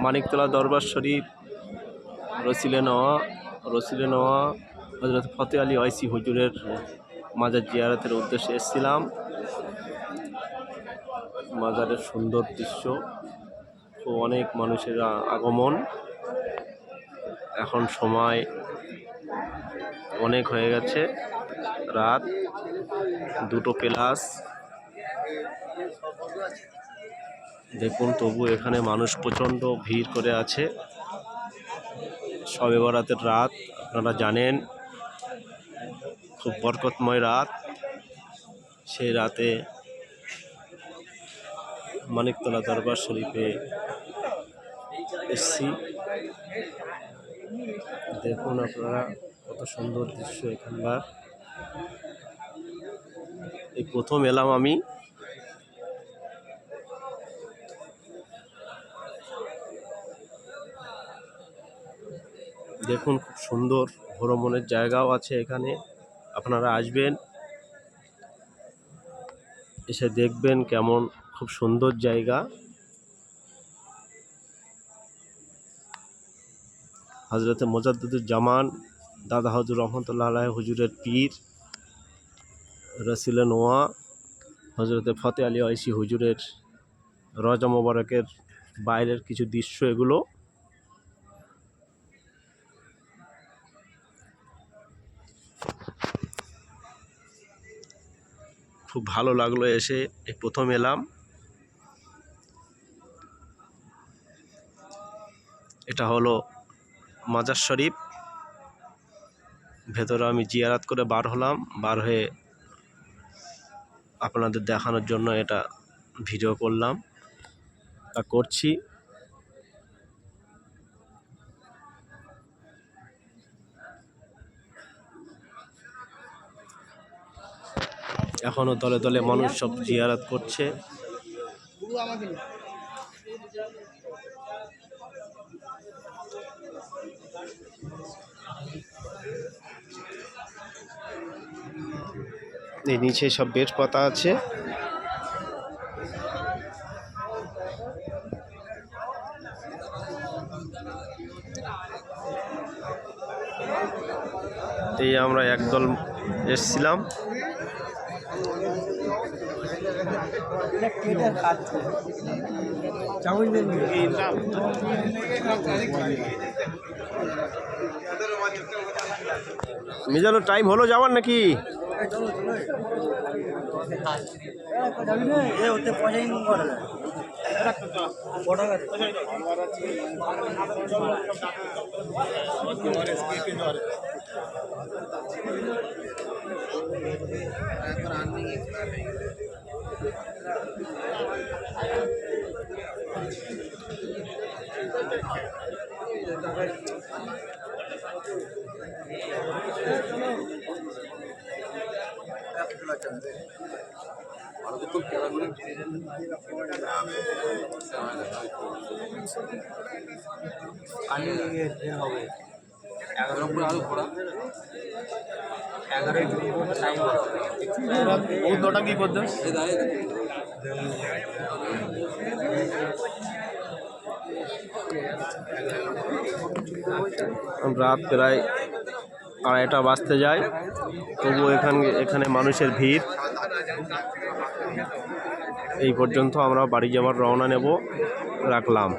মানিকতলা দরবার শরীফ রসিলে নেওয়া হযরত ফতেহ আলী ওয়াইসি হুজুরের মাজার জিয়ারতের উদ্দেশ্যে এসেছিলাম। মাজারের সুন্দর দৃশ্য ও অনেক মানুষের আগমন। এখন সময় অনেক হয়ে গেছে, রাত 2:00+। দেখুন তবু এখানে মানুষ প্রচণ্ড ভিড় করে আছে। শবে বরাতের রাত, আপনারা জানেন খুব বরকতময় রাত। সেই রাতে মানিকতলা দরবার শরীফে এসছি। দেখুন আপনারা কত সুন্দর দৃশ্য এখানকার। এই প্রথম এলাম আমি। দেখুন খুব সুন্দর ভ্রমণের জায়গাও আছে এখানে, আপনারা আসবেন, এসে দেখবেন কেমন খুব সুন্দর জায়গা। হযরতে মোজাদ্দেদুজ্জামান দাদা হুজুর রহমতুল্লাহ আলাইহি হুজুরের পীর রসিলে নোয়া হযরতে ফতেহ আলী ওয়াইসি হুজুরের রওজা মোবারকের বাইরের কিছু দৃশ্য এগুলো। খুব ভালো লাগলো এসে, এই প্রথম এলাম। এটা হলো মাজার শরীফ। ভেতরে আমি জিয়ারত করে বার হলাম, বার হয়ে আপনাদের দেখানোর জন্য এটা ভিডিও করলাম, তা করছি। এখনো দলে দলে মানুষ সব জিয়ারত করছে। এই নিচে সব বেড পাতা আছে। এই আমরা একদল এসছিলাম। মিজানুর টাইম হলো যাওয়ার নাকি? রাত প্রায় 2:30 বাজতে যায়, তবু এখানে মানুষের ভিড়। এই পর্যন্ত আমরা বাড়ি যাওয়ার রওনা নেব, রাখলাম।